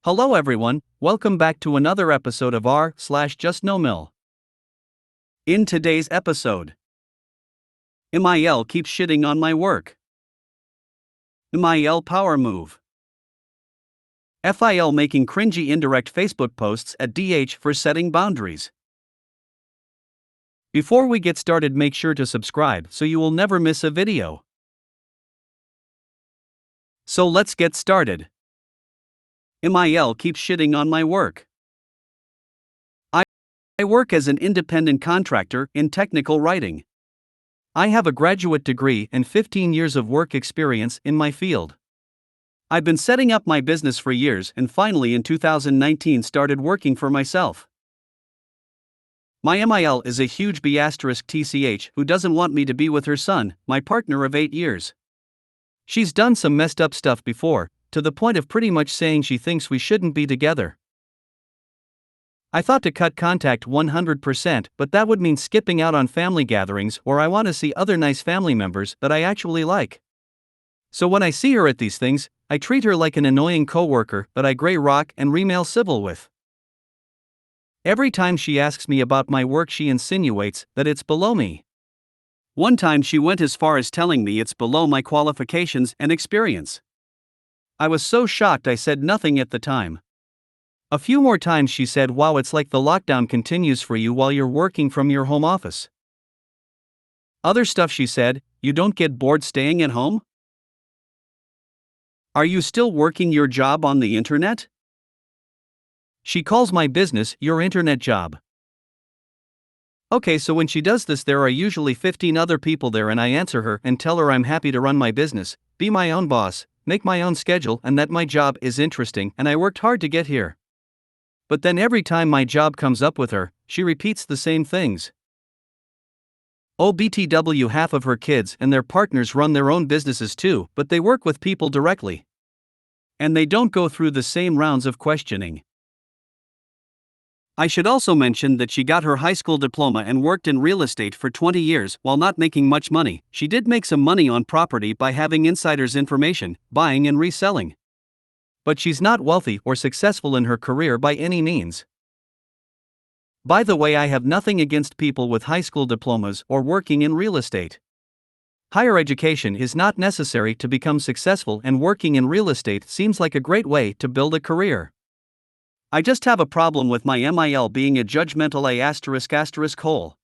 Hello everyone, welcome back to another episode of r/JustNoMil. In today's episode, MIL keeps shitting on my work. MIL power move. FIL making cringy indirect Facebook posts at DH for setting boundaries. Before we get started, make sure to subscribe so you will never miss a video. So let's get started. MIL keeps shitting on my work. I work as an independent contractor in technical writing. I have a graduate degree and 15 years of work experience in my field. I've been setting up my business for years and finally in 2019 started working for myself. My MIL is a huge B*TCH who doesn't want me to be with her son, my partner of 8 years. She's done some messed up stuff before, to the point of pretty much saying she thinks we shouldn't be together. I thought to cut contact 100%, but that would mean skipping out on family gatherings or I want to see other nice family members that I actually like. So when I see her at these things, I treat her like an annoying coworker that I grey rock and remail civil with. Every time she asks me about my work, she insinuates that it's below me. One time she went as far as telling me it's below my qualifications and experience. I was so shocked I said nothing at the time. A few more times she said, "Wow, it's like the lockdown continues for you while you're working from your home office." Other stuff she said, "You don't get bored staying at home? Are you still working your job on the internet?" She calls my business your internet job. Okay, so when she does this, there are usually 15 other people there and I answer her and tell her I'm happy to run my business, be my own boss, make my own schedule, and that my job is interesting and I worked hard to get here. But then every time my job comes up with her, she repeats the same things. BTW, half of her kids and their partners run their own businesses too, but they work with people directly. And they don't go through the same rounds of questioning. I should also mention that she got her high school diploma and worked in real estate for 20 years while not making much money. She did make some money on property by having insiders' information, buying and reselling. But she's not wealthy or successful in her career by any means. By the way, I have nothing against people with high school diplomas or working in real estate. Higher education is not necessary to become successful, and working in real estate seems like a great way to build a career. I just have a problem with my MIL being a judgmental hole.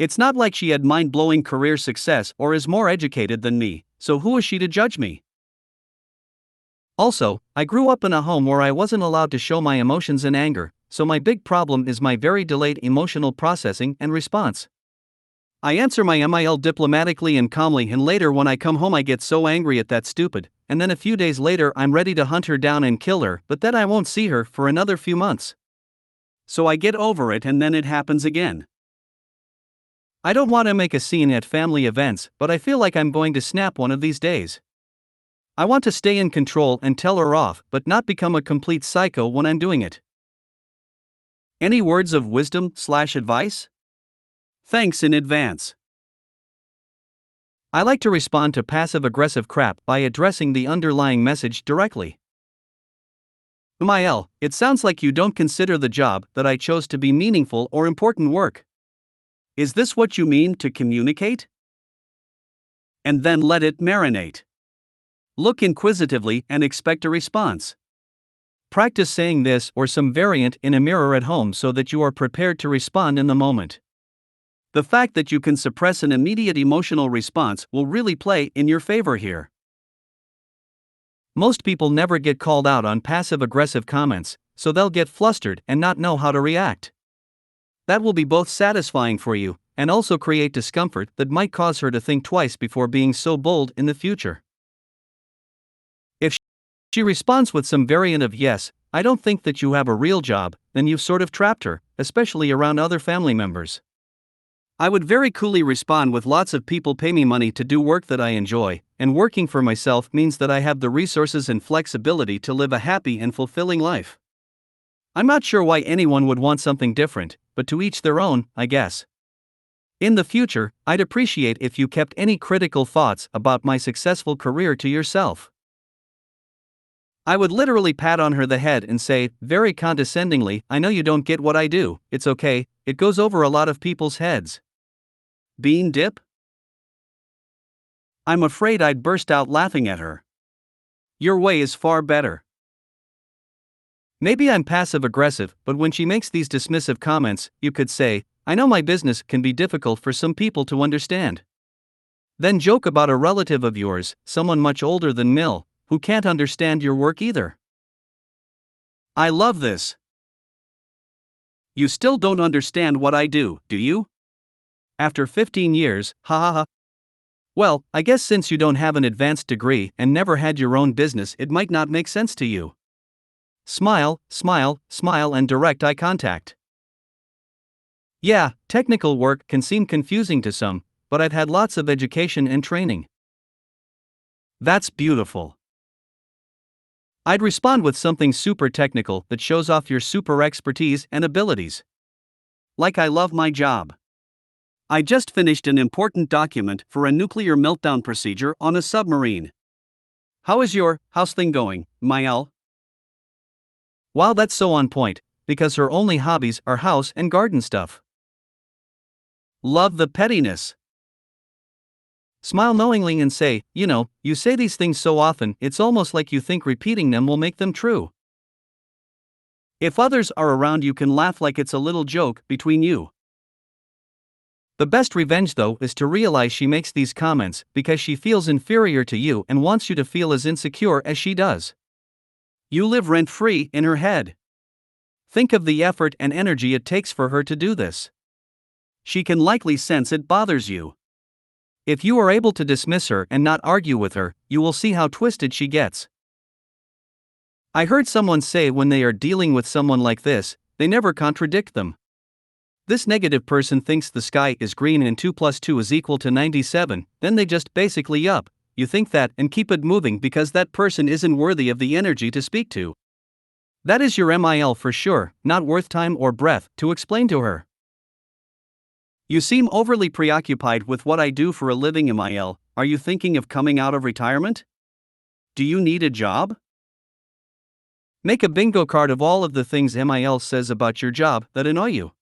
It's not like she had mind-blowing career success or is more educated than me, so who is she to judge me? Also, I grew up in a home where I wasn't allowed to show my emotions and anger, so my big problem is my very delayed emotional processing and response. I answer my MIL diplomatically and calmly, and later when I come home I get so angry at that stupid, and then a few days later I'm ready to hunt her down and kill her, but then I won't see her for another few months. So I get over it and then it happens again. I don't want to make a scene at family events, but I feel like I'm going to snap one of these days. I want to stay in control and tell her off, but not become a complete psycho when I'm doing it. Any words of wisdom/advice? Thanks in advance. I like to respond to passive-aggressive crap by addressing the underlying message directly. MIL, it sounds like you don't consider the job that I chose to be meaningful or important work. Is this what you mean to communicate? And then let it marinate. Look inquisitively and expect a response. Practice saying this or some variant in a mirror at home so that you are prepared to respond in the moment. The fact that you can suppress an immediate emotional response will really play in your favor here. Most people never get called out on passive-aggressive comments, so they'll get flustered and not know how to react. That will be both satisfying for you and also create discomfort that might cause her to think twice before being so bold in the future. If she responds with some variant of "Yes, I don't think that you have a real job," then you've sort of trapped her, especially around other family members. I would very coolly respond with "Lots of people pay me money to do work that I enjoy, and working for myself means that I have the resources and flexibility to live a happy and fulfilling life. I'm not sure why anyone would want something different, but to each their own, I guess. In the future, I'd appreciate if you kept any critical thoughts about my successful career to yourself. I would literally pat on her the head and say, very condescendingly, I know you don't get what I do, it's okay, it goes over a lot of people's heads. Bean dip? I'm afraid I'd burst out laughing at her. Your way is far better. Maybe I'm passive aggressive, but when she makes these dismissive comments, you could say, I know my business can be difficult for some people to understand. Then joke about a relative of yours, someone much older than Mil, who can't understand your work either. I love this. You still don't understand what I do you? After 15 years, ha ha ha. Well, I guess since you don't have an advanced degree and never had your own business, it might not make sense to you. Smile, smile, smile, and direct eye contact. Yeah, technical work can seem confusing to some, but I've had lots of education and training. That's beautiful. I'd respond with something super technical that shows off your super expertise and abilities. Like I love my job. I just finished an important document for a nuclear meltdown procedure on a submarine. How is your house thing going, MIL? Wow, that's so on point, because her only hobbies are house and garden stuff. Love the pettiness. Smile knowingly and say, you say these things so often, it's almost like you think repeating them will make them true. If others are around, you can laugh like it's a little joke between you. The best revenge, though, is to realize she makes these comments because she feels inferior to you and wants you to feel as insecure as she does. You live rent-free in her head. Think of the effort and energy it takes for her to do this. She can likely sense it bothers you. If you are able to dismiss her and not argue with her, you will see how twisted she gets. I heard someone say when they are dealing with someone like this, they never contradict them. This negative person thinks the sky is green and 2 + 2 is equal to 97, then they just basically you think that and keep it moving because that person isn't worthy of the energy to speak to. That is your MIL for sure, not worth time or breath to explain to her. You seem overly preoccupied with what I do for a living, MIL. Are you thinking of coming out of retirement? Do you need a job? Make a bingo card of all of the things MIL says about your job that annoy you.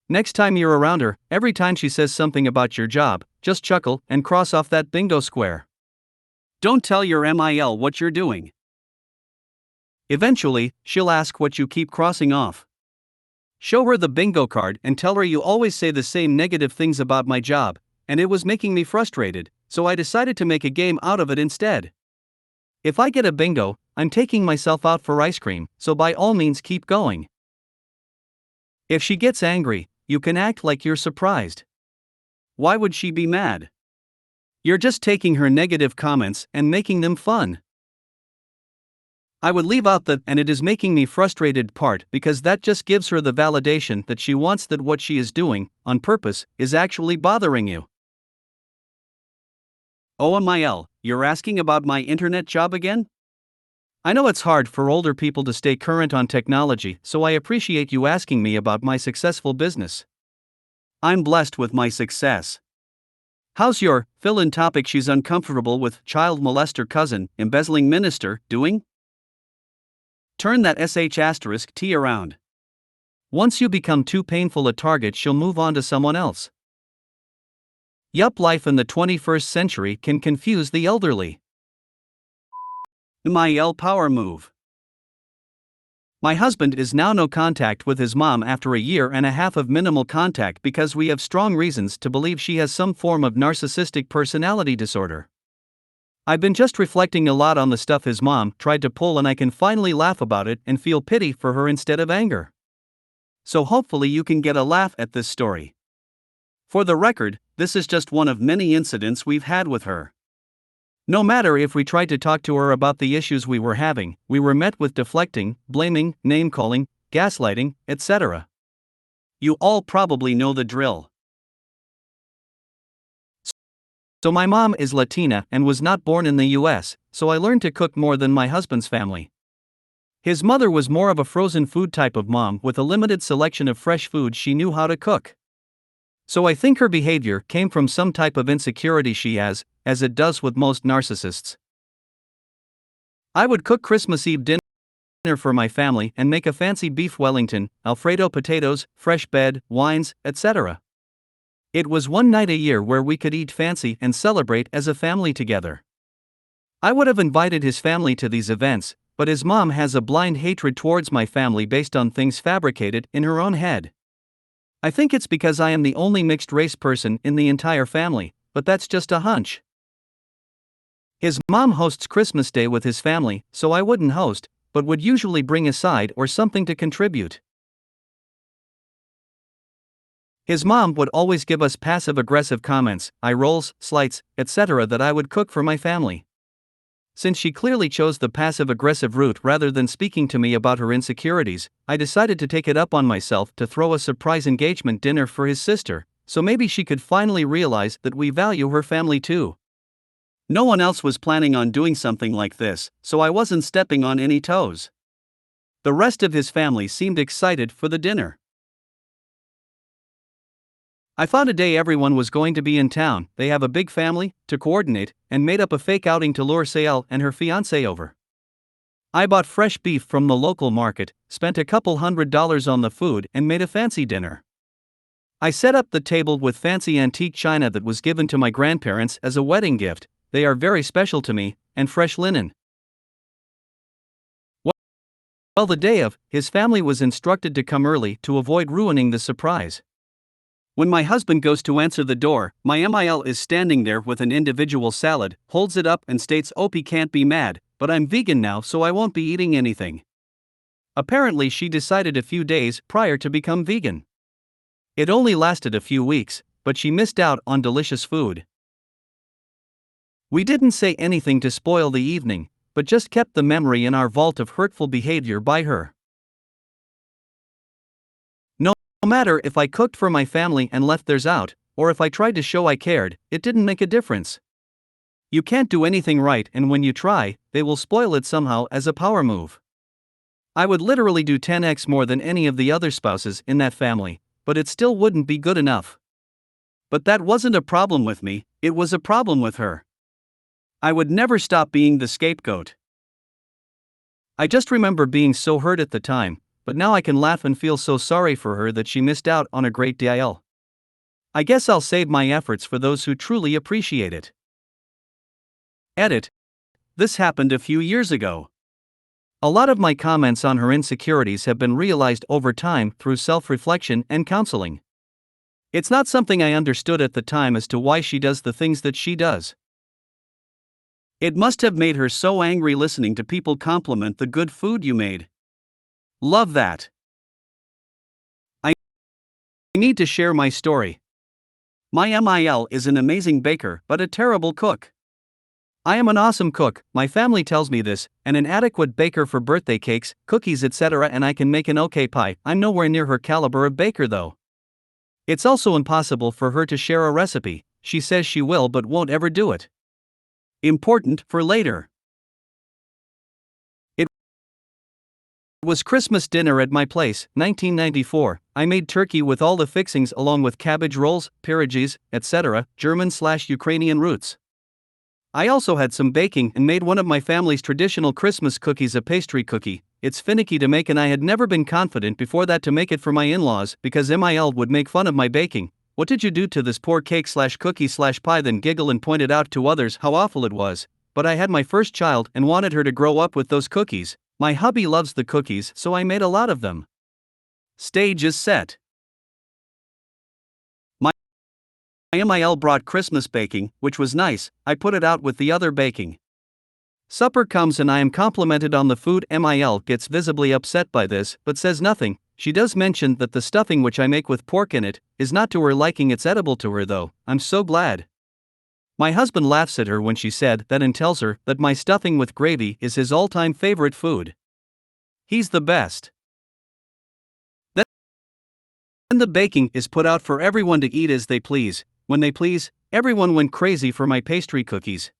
Next time you're around her, every time she says something about your job, just chuckle and cross off that bingo square. Don't tell your MIL what you're doing. Eventually, she'll ask what you keep crossing off. Show her the bingo card and tell her you always say the same negative things about my job, and it was making me frustrated, so I decided to make a game out of it instead. If I get a bingo, I'm taking myself out for ice cream, so by all means keep going. If she gets angry, you can act like you're surprised. Why would she be mad? You're just taking her negative comments and making them fun. I would leave out the "and it is making me frustrated" part because that just gives her the validation that she wants that what she is doing, on purpose, is actually bothering you. Oh MIL, you're asking about my internet job again? I know it's hard for older people to stay current on technology, so I appreciate you asking me about my successful business. I'm blessed with my success. How's your fill-in topic she's uncomfortable with child molester cousin, embezzling minister, doing? Turn that **T around. Once you become too painful a target, she'll move on to someone else. Yup, life in the 21st century can confuse the elderly. MIL power move. My husband is now no contact with his mom after a year and a half of minimal contact because we have strong reasons to believe she has some form of narcissistic personality disorder. I've been just reflecting a lot on the stuff his mom tried to pull, and I can finally laugh about it and feel pity for her instead of anger. So hopefully you can get a laugh at this story. For the record, this is just one of many incidents we've had with her. No matter if we tried to talk to her about the issues we were having, we were met with deflecting, blaming, name-calling, gaslighting, etc. You all probably know the drill. So my mom is Latina and was not born in the US, so I learned to cook more than my husband's family. His mother was more of a frozen food type of mom with a limited selection of fresh food she knew how to cook. So I think her behavior came from some type of insecurity she has, as it does with most narcissists. I would cook Christmas Eve dinner for my family and make a fancy beef Wellington, Alfredo potatoes, fresh bed, wines, etc. It was one night a year where we could eat fancy and celebrate as a family together. I would have invited his family to these events, but his mom has a blind hatred towards my family based on things fabricated in her own head. I think it's because I am the only mixed race person in the entire family, but that's just a hunch. His mom hosts Christmas Day with his family, so I wouldn't host, but would usually bring a side or something to contribute. His mom would always give us passive-aggressive comments, eye rolls, slights, etc. that I would cook for my family. Since she clearly chose the passive-aggressive route rather than speaking to me about her insecurities, I decided to take it up on myself to throw a surprise engagement dinner for his sister, so maybe she could finally realize that we value her family too. No one else was planning on doing something like this, so I wasn't stepping on any toes. The rest of his family seemed excited for the dinner. I thought a day everyone was going to be in town, they have a big family, to coordinate, and made up a fake outing to lure Sael and her fiancé over. I bought fresh beef from the local market, spent a couple $100 on the food and made a fancy dinner. I set up the table with fancy antique china that was given to my grandparents as a wedding gift, they are very special to me, and fresh linen. Well, the day of, his family was instructed to come early to avoid ruining the surprise. When my husband goes to answer the door, my MIL is standing there with an individual salad, holds it up and states, "Opie can't be mad, but I'm vegan now so I won't be eating anything." Apparently she decided a few days prior to become vegan. It only lasted a few weeks, but she missed out on delicious food. We didn't say anything to spoil the evening, but just kept the memory in our vault of hurtful behavior by her. No matter if I cooked for my family and left theirs out, or if I tried to show I cared, it didn't make a difference. You can't do anything right, and when you try, they will spoil it somehow as a power move. I would literally do 10x more than any of the other spouses in that family, but it still wouldn't be good enough. But that wasn't a problem with me, it was a problem with her. I would never stop being the scapegoat. I just remember being so hurt at the time, but now I can laugh and feel so sorry for her that she missed out on a great deal. I guess I'll save my efforts for those who truly appreciate it. Edit. This happened a few years ago. A lot of my comments on her insecurities have been realized over time through self-reflection and counseling. It's not something I understood at the time as to why she does the things that she does. It must have made her so angry listening to people compliment the good food you made. Love that. I need to share my story. My MIL is an amazing baker but a terrible cook. I am an awesome cook, my family tells me this, and an adequate baker for birthday cakes, cookies etc. and I can make an okay pie. I'm nowhere near her caliber of baker though. It's also impossible for her to share a recipe, she says she will but won't ever do it. Important for later. It was Christmas dinner at my place, 1994. I made turkey with all the fixings along with cabbage rolls, pierogies, etc., German/Ukrainian roots. I also had some baking and made one of my family's traditional Christmas cookies, a pastry cookie. It's finicky to make and I had never been confident before that to make it for my in-laws because MIL would make fun of my baking. What did you do to this poor cake/cookie/pie? Then giggle and pointed out to others how awful it was. But I had my first child and wanted her to grow up with those cookies. My hubby loves the cookies, so I made a lot of them. Stage is set. My MIL brought Christmas baking, which was nice. I put it out with the other baking. Supper comes and I am complimented on the food. MIL gets visibly upset by this, but says nothing. She does mention that the stuffing which I make with pork in it is not to her liking. It's edible to her though. I'm so glad. My husband laughs at her when she said that and tells her that my stuffing with gravy is his all-time favorite food. He's the best. Then the baking is put out for everyone to eat as they please. When they please, everyone went crazy for my pastry cookies.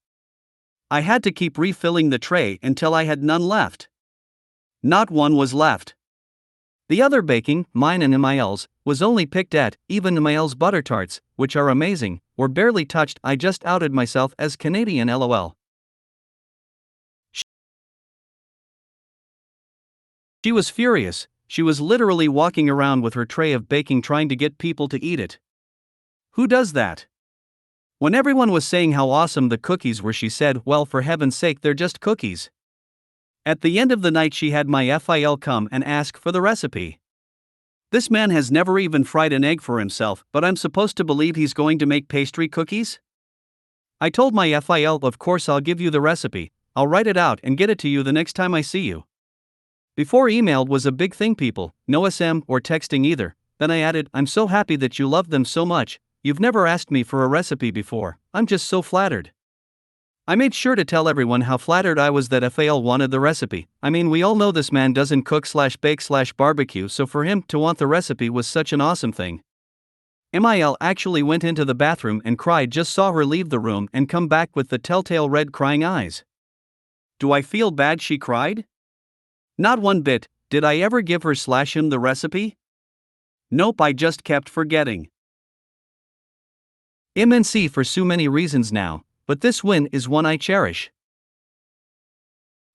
I had to keep refilling the tray until I had none left. Not one was left. The other baking, mine and MIL's, was only picked at. Even MIL's butter tarts, which are amazing, were barely touched. I just outed myself as Canadian, lol. She was furious. She was literally walking around with her tray of baking trying to get people to eat it. Who does that? When everyone was saying how awesome the cookies were, she said, "Well, for heaven's sake, they're just cookies." At the end of the night, she had my FIL come and ask for the recipe. This man has never even fried an egg for himself, but I'm supposed to believe he's going to make pastry cookies? I told my FIL, "Of course I'll give you the recipe, I'll write it out and get it to you the next time I see you." Before email was a big thing, people, no SM or texting either. Then I added, "I'm so happy that you love them so much. You've never asked me for a recipe before. I'm just so flattered." I made sure to tell everyone how flattered I was that FAL wanted the recipe. I mean, we all know this man doesn't cook/bake/barbecue, so for him to want the recipe was such an awesome thing. MIL actually went into the bathroom and cried, just saw her leave the room and come back with the telltale red crying eyes. Do I feel bad she cried? Not one bit. Did I ever give her/him the recipe? Nope, I just kept forgetting. MNC for so many reasons now, but this win is one I cherish.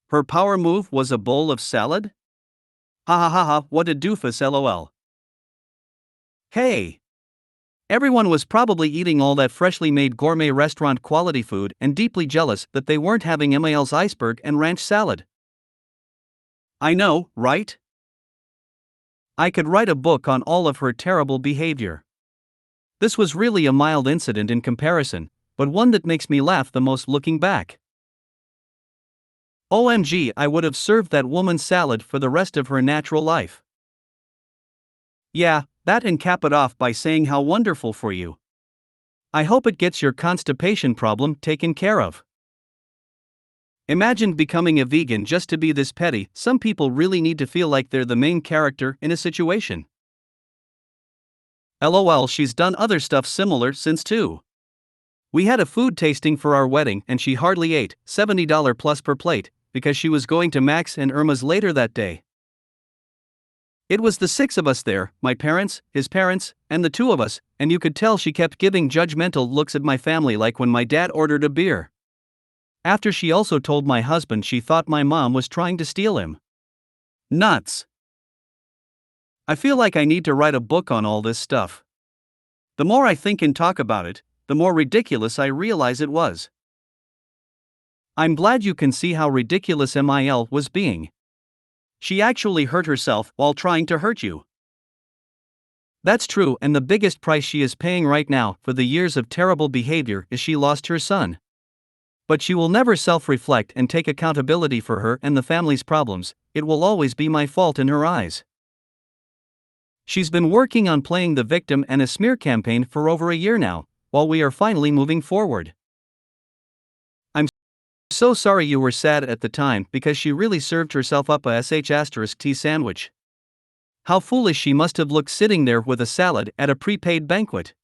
Her power move was a bowl of salad? Ha ha ha ha, what a doofus, lol. Hey! Everyone was probably eating all that freshly made gourmet restaurant quality food and deeply jealous that they weren't having MIL's iceberg and ranch salad. I know, right? I could write a book on all of her terrible behavior. This was really a mild incident in comparison, but one that makes me laugh the most looking back. OMG, I would have served that woman salad for the rest of her natural life. Yeah, that, and cap it off by saying how wonderful for you. I hope it gets your constipation problem taken care of. Imagine becoming a vegan just to be this petty. Some people really need to feel like they're the main character in a situation. LOL, she's done other stuff similar since too. We had a food tasting for our wedding and she hardly ate, $70 plus per plate, because she was going to Max and Irma's later that day. It was the 6 of us there, my parents, his parents, and the 2 of us, and you could tell she kept giving judgmental looks at my family like when my dad ordered a beer. After she also told my husband she thought my mom was trying to steal him. Nuts. I feel like I need to write a book on all this stuff. The more I think and talk about it, the more ridiculous I realize it was. I'm glad you can see how ridiculous MIL was being. She actually hurt herself while trying to hurt you. That's true, and the biggest price she is paying right now for the years of terrible behavior is she lost her son. But she will never self-reflect and take accountability for her and the family's problems. It will always be my fault in her eyes. She's been working on playing the victim and a smear campaign for over a year now, while we are finally moving forward. I'm so sorry you were sad at the time, because she really served herself up a sh*t sandwich. How foolish she must have looked sitting there with a salad at a prepaid banquet.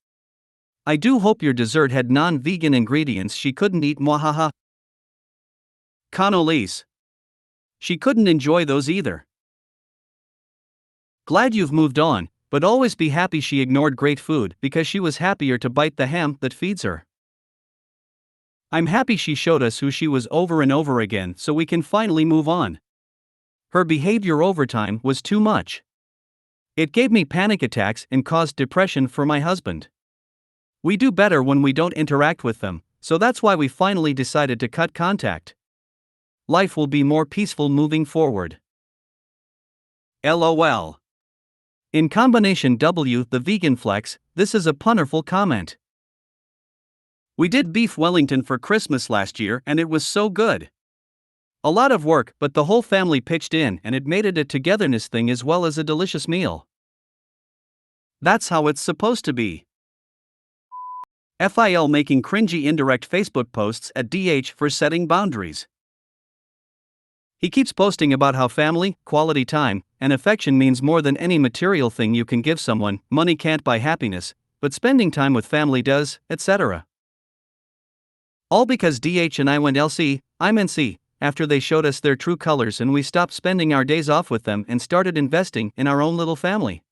I do hope your dessert had non-vegan ingredients she couldn't eat. Mwahaha. Cannolis. She couldn't enjoy those either. Glad you've moved on, but always be happy she ignored great food because she was happier to bite the ham that feeds her. I'm happy she showed us who she was over and over again so we can finally move on. Her behavior over time was too much. It gave me panic attacks and caused depression for my husband. We do better when we don't interact with them, so that's why we finally decided to cut contact. Life will be more peaceful moving forward. LOL. In combination W, the vegan flex, this is a punnerful comment. We did beef Wellington for Christmas last year and it was so good. A lot of work, but the whole family pitched in and it made it a togetherness thing as well as a delicious meal. That's how it's supposed to be. FIL making cringy indirect Facebook posts at DH for setting boundaries. He keeps posting about how family, quality time, and affection means more than any material thing you can give someone. Money can't buy happiness, but spending time with family does, etc. All because DH and I went LC, I'm NC, after they showed us their true colors and we stopped spending our days off with them and started investing in our own little family.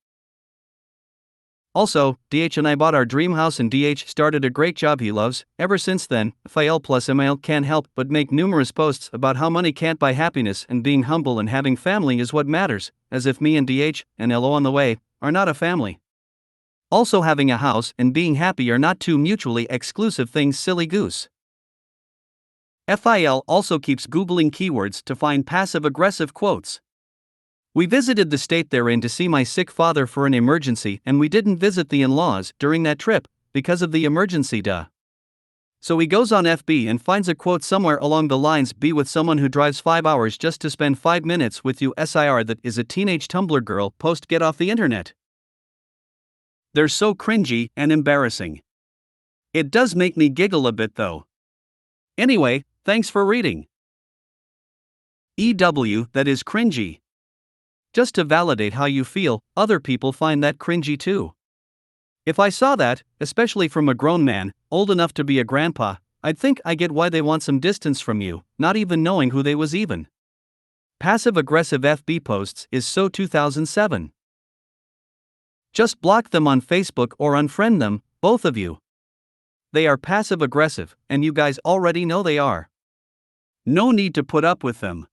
Also, DH and I bought our dream house and DH started a great job he loves. Ever since then, FIL plus MIL can't help but make numerous posts about how money can't buy happiness and being humble and having family is what matters, as if me and DH, and LO on the way, are not a family. Also, having a house and being happy are not two mutually exclusive things, silly goose. FIL also keeps Googling keywords to find passive-aggressive quotes. We visited the state they're in to see my sick father for an emergency, and we didn't visit the in-laws during that trip because of the emergency, duh. So he goes on FB and finds a quote somewhere along the lines, "Be with someone who drives 5 hours just to spend 5 minutes with you." SIR, that is a teenage Tumblr girl post. Get off the internet. They're so cringy and embarrassing. It does make me giggle a bit though. Anyway, thanks for reading. EW, that is cringy. Just to validate how you feel, other people find that cringy too. If I saw that, especially from a grown man, old enough to be a grandpa, I'd think I get why they want some distance from you, not even knowing who they was even. Passive-aggressive FB posts is so 2007. Just block them on Facebook or unfriend them, both of you. They are passive-aggressive, and you guys already know they are. No need to put up with them.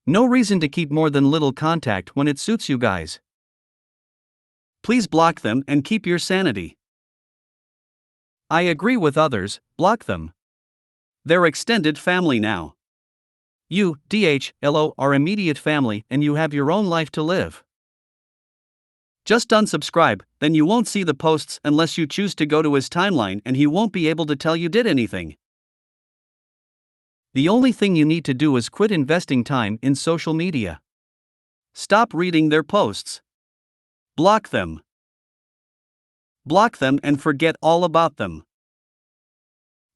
No reason to keep more than little contact when it suits you guys. Please block them and keep your sanity. I agree with others, block them. They're extended family now. You, DH, LO, are immediate family and you have your own life to live. Just unsubscribe, then you won't see the posts unless you choose to go to his timeline and he won't be able to tell you did anything. The only thing you need to do is quit investing time in social media. Stop reading their posts. Block them. Block them and forget all about them.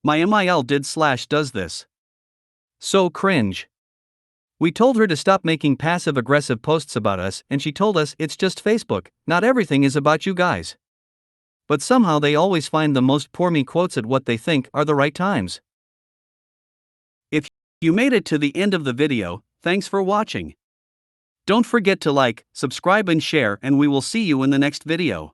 My MIL does this. So cringe. We told her to stop making passive-aggressive posts about us and she told us it's just Facebook, not everything is about you guys. But somehow they always find the most poor me quotes at what they think are the right times. If you made it to the end of the video, thanks for watching. Don't forget to like, subscribe and share, and we will see you in the next video.